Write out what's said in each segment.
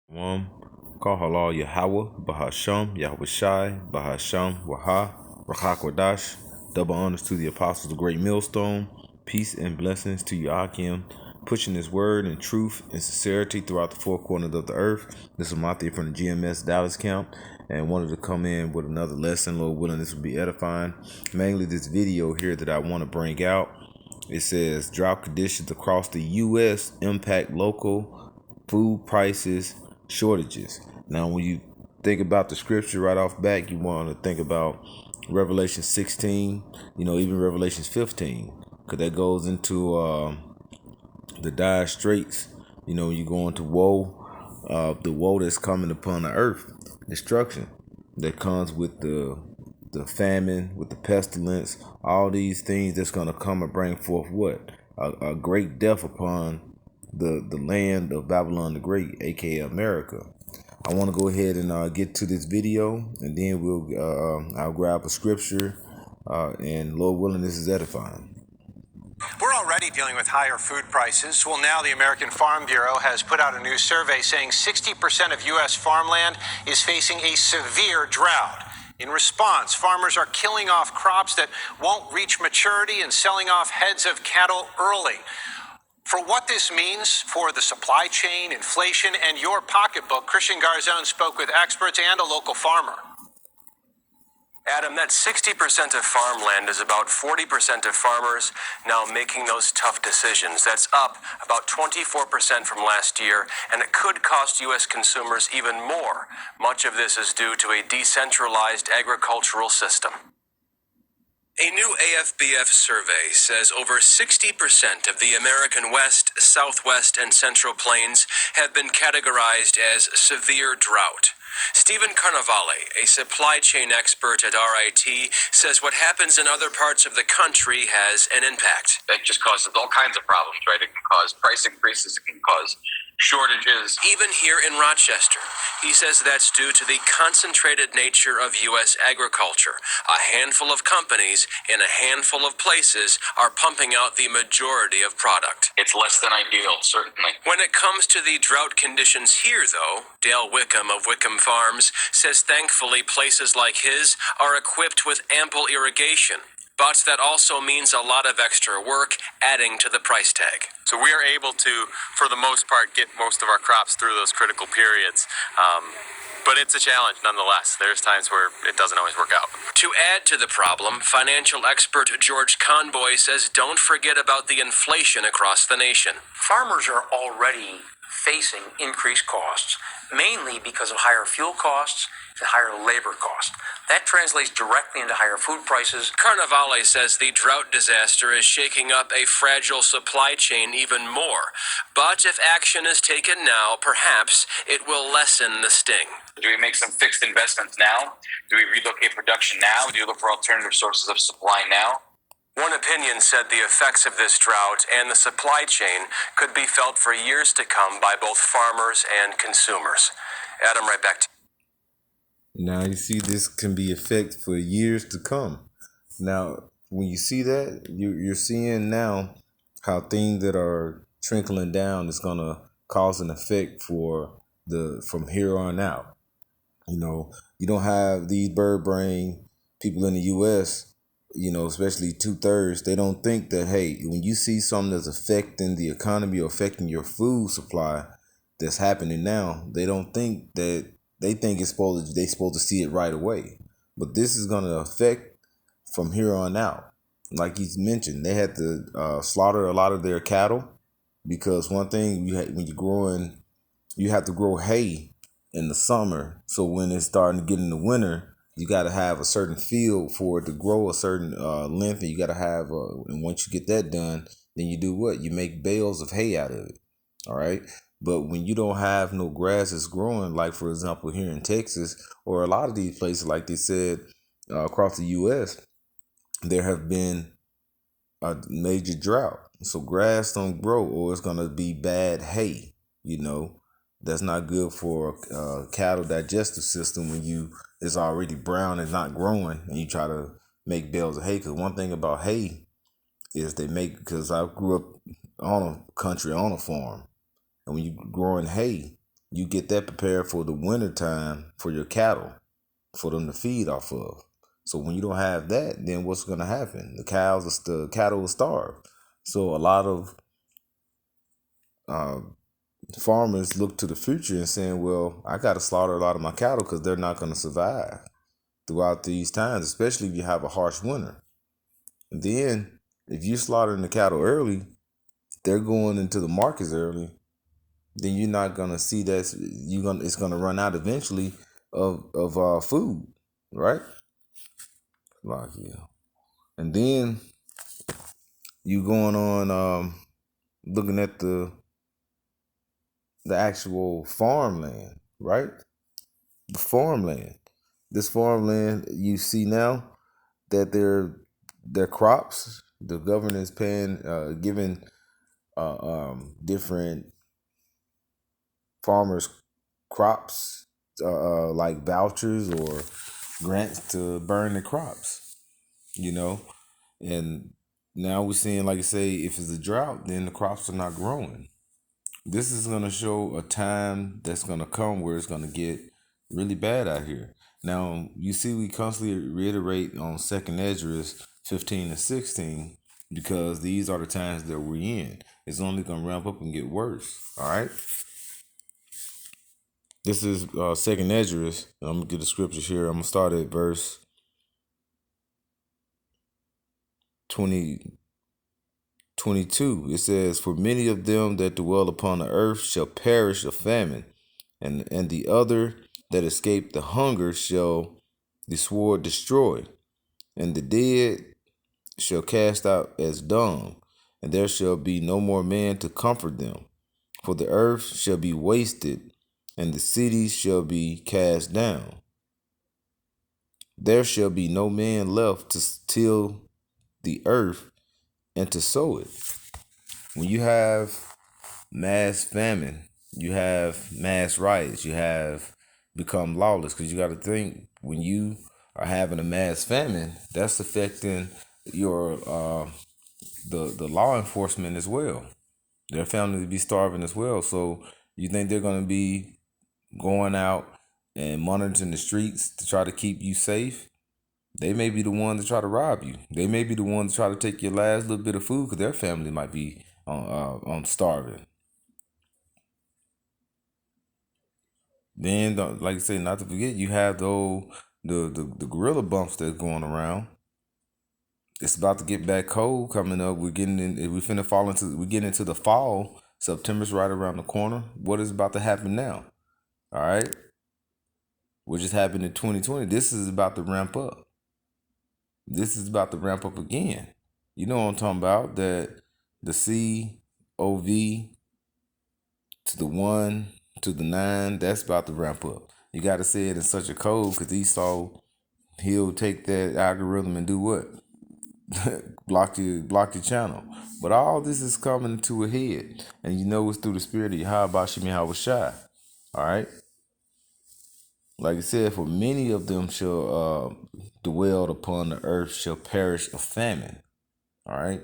One, Kahala Yahweh, Bahasham, Yahweh Shai, Bahasham, Waha, Rahakwadash. Double honors to the apostles of Great Millstone. Peace and blessings to Yakim, pushing his word and truth and sincerity throughout the four corners of the earth. This is Matthew from the GMS Dallas camp, and wanted to come in with another lesson. Lord willing, this will be edifying. Mainly this video here that I want to bring out. It says drought conditions across the U.S. impact local food prices shortages. Now, when you think about the scripture right off back, you want to think about Revelation 16, even Revelation 15, because that goes into the dire straits. You go into woe, the woe that's coming upon the earth, destruction that comes with the famine, with the pestilence, all these things that's going to come and bring forth what? A great death upon the land of Babylon the Great, aka America. I want to go ahead and get to this video, and then I'll grab a scripture, and Lord willing, this is edifying. We're already dealing with higher food prices. Well, now the American Farm Bureau has put out a new survey saying 60% of U.S. farmland is facing a severe drought. In response, farmers are killing off crops that won't reach maturity and selling off heads of cattle early. For what this means for the supply chain, inflation, and your pocketbook, Christian Garzone spoke with experts and a local farmer. Adam, that 60% of farmland is about 40% of farmers now making those tough decisions. That's up about 24% from last year, and it could cost U.S. consumers even more. Much of this is due to a decentralized agricultural system. A new AFBF survey says over 60% of the American West, Southwest, and Central Plains have been categorized as severe drought. Stephen Carnavale, a supply chain expert at RIT, says what happens in other parts of the country has an impact. It just causes all kinds of problems, right? It can cause price increases, it can cause shortages. Even here in Rochester, he says that's due to the concentrated nature of U.S. agriculture. A handful of companies in a handful of places are pumping out the majority of product. It's less than ideal, certainly. When it comes to the drought conditions here, though, Dale Wickham of Wickham Farms says thankfully places like his are equipped with ample irrigation. But that also means a lot of extra work, adding to the price tag. So we are able to, for the most part, get most of our crops through those critical periods. But it's a challenge nonetheless. There's times where it doesn't always work out. To add to the problem, financial expert George Conboy says don't forget about the inflation across the nation. Farmers are already facing increased costs, mainly because of higher fuel costs and higher labor costs. That translates directly into higher food prices. Carnavale says the drought disaster is shaking up a fragile supply chain even more. But if action is taken now, perhaps it will lessen the sting. Do we make some fixed investments now? Do we relocate production now? Do you look for alternative sources of supply now? One opinion said the effects of this drought and the supply chain could be felt for years to come by both farmers and consumers. Adam, right back to you. Now you see this can be effect for years to come. Now, when you see that, you're seeing now how things that are trickling down is gonna cause an effect for from here on out. You don't have these bird brain people in the U.S. Especially 2/3, they don't think that, hey, when you see something that's affecting the economy or affecting your food supply that's happening now, they don't think that, they think they're supposed to see it right away. But this is going to affect from here on out. Like he's mentioned, they had to slaughter a lot of their cattle because one thing, when you're growing, you have to grow hay in the summer. So when it's starting to get in the winter, you got to have a certain field for it to grow a certain length, and you got to have, and once you get that done, then you do what? You make bales of hay out of it, all right? But when you don't have no grass that's growing, like, for example, here in Texas, or a lot of these places, like they said, across the U.S., there have been a major drought. So grass don't grow, or it's going to be bad hay, That's not good for cattle digestive system when it's already brown and not growing, and you try to make bales of hay. Because one thing about hay is because I grew up on a farm, and when you're growing hay, you get that prepared for the winter time for your cattle, for them to feed off of. So when you don't have that, then what's going to happen? The cattle will starve. So a lot of uh, farmers look to the future and saying, well, I got to slaughter a lot of my cattle because they're not going to survive throughout these times, especially if you have a harsh winter. And then if you're slaughtering the cattle early, they're going into the markets early, then you're not gonna see that it's gonna run out eventually of food, right? Like, yeah. And then you going on looking at the actual farmland, right? The farmland. This farmland you see now that their crops, the government is paying giving different farmers crops like vouchers or grants to burn the crops, you know. And now we're seeing, like I say, if it's a drought, then the crops are not growing. This is going to show a time that's going to come where it's going to get really bad out here. Now, you see, we constantly reiterate on 2nd Esdras 15 and 16 because these are the times that we're in. It's only going to ramp up and get worse, all right? This is 2nd Esdras. I'm going to get the scriptures here. I'm going to start at verse 22. It says, for many of them that dwell upon the earth shall perish of famine, and the other that escape the hunger shall the sword destroy, and the dead shall cast out as dung, and there shall be no more man to comfort them. For the earth shall be wasted, and the cities shall be cast down. There shall be no man left to till the earth and to sow it. When you have mass famine, you have mass riots, you have become lawless, because you got to think, when you are having a mass famine, that's affecting your the law enforcement as well. Their families will be starving as well. So you think they're going to be going out and monitoring the streets to try to keep you safe? They may be the one to try to rob you. They may be the one to try to take your last little bit of food because their family might be on starving. Then, like I say, not to forget, you have the gorilla bumps that's going around. It's about to get back cold coming up. We're getting in. We get into the fall. September's right around the corner. What is about to happen now? All right, what just happened in 2020? This is about to ramp up. This is about to ramp up again. You know what I'm talking about? That the COV to the 1 to the 9, that's about to ramp up. You got to say it in such a code because Esau, he'll take that algorithm and do what? block your channel. But all this is coming to a head, and you know it's through the spirit of Yahweh Shemi Hawashai. All right. Like I said, for many of them shall dwell upon the earth shall perish of famine. All right.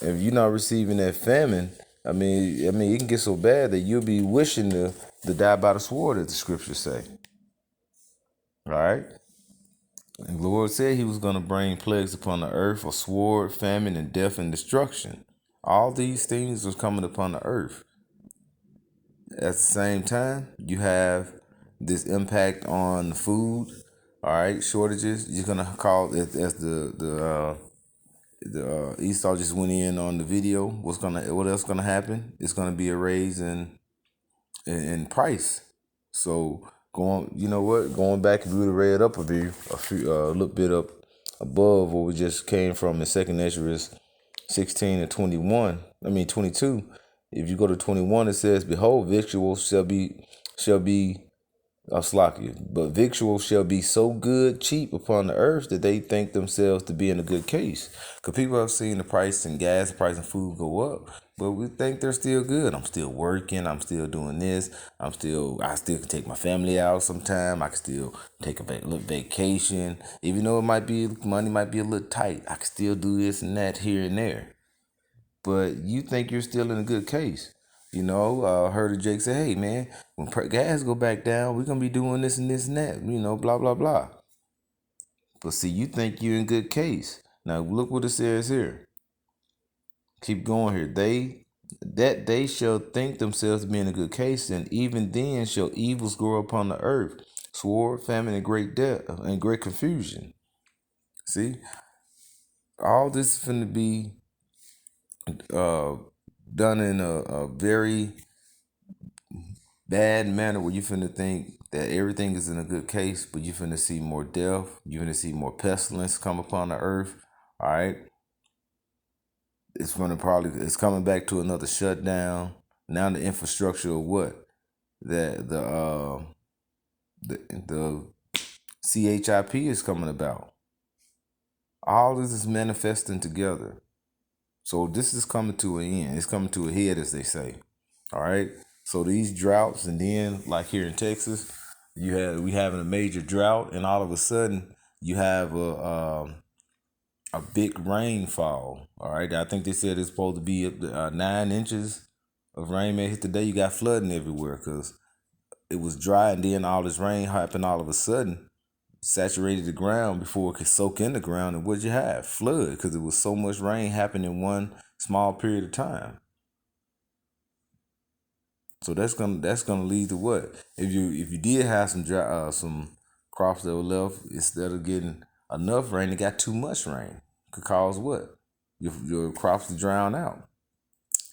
If you're not receiving that famine, I mean, it can get so bad that you'll be wishing to die by the sword, as the scriptures say. All right. And the Lord said He was going to bring plagues upon the earth, a sword, famine, and death and destruction. All these things was coming upon the earth. At the same time, you have this impact on food. All right, shortages. You're gonna call it as the Esau just went in on the video. What else gonna happen? It's gonna be a raise in price. So going back, if we would have read up a little bit up above what we just came from in 2nd Esdras 16 and 22. If you go to 21, it says, behold, victuals shall be but victuals shall be so good, cheap upon the earth that they think themselves to be in a good case. Because people have seen the price in gas, the price in food go up, but we think they're still good. I'm still working. I'm still doing this. I still can take my family out sometime. I can still take a little vacation. Even though money might be a little tight, I can still do this and that here and there. But you think you're still in a good case. Heard of Jake say, hey, man, when gas go back down, we're going to be doing this and this and that, blah, blah, blah. But see, you think you're in good case. Now, look what it says here. Keep going here. They shall think themselves to be in a good case, and even then shall evils grow upon the earth, sword, famine, and great death, and great confusion. See, all this is going to be done in a very bad manner where you finna think that everything is in a good case, but you finna see more death, you finna see more pestilence come upon the earth. All right, it's coming back to another shutdown. Now the infrastructure of what the CHIP is coming about. All this is manifesting together. So this is coming to an end. It's coming to a head, as they say. All right. So these droughts, and then like here in Texas, we having a major drought, and all of a sudden you have a big rainfall. All right. I think they said it's supposed to be 9 inches of rain may hit today. You got flooding everywhere because it was dry, and then all this rain happened all of a sudden, saturated the ground before it could soak in the ground. And what'd you have? Flood, because it was so much rain happening in one small period of time. So that's gonna lead to what? If you did have some crops that were left, instead of getting enough rain, it got too much rain. Could cause what? Your crops to drown out.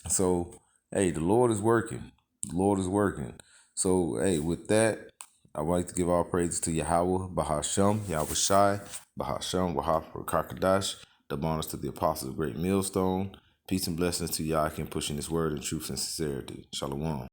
So hey, the Lord is working. The Lord is working. So hey, with that, I would like to give all praises to Yahweh, Bahasham, Yahweh Shai, Bahasham, Wahab, Kakadash, the bonus to the apostles of Great Millstone. Peace and blessings to Yah, pushing this word in truth and sincerity. Shalom.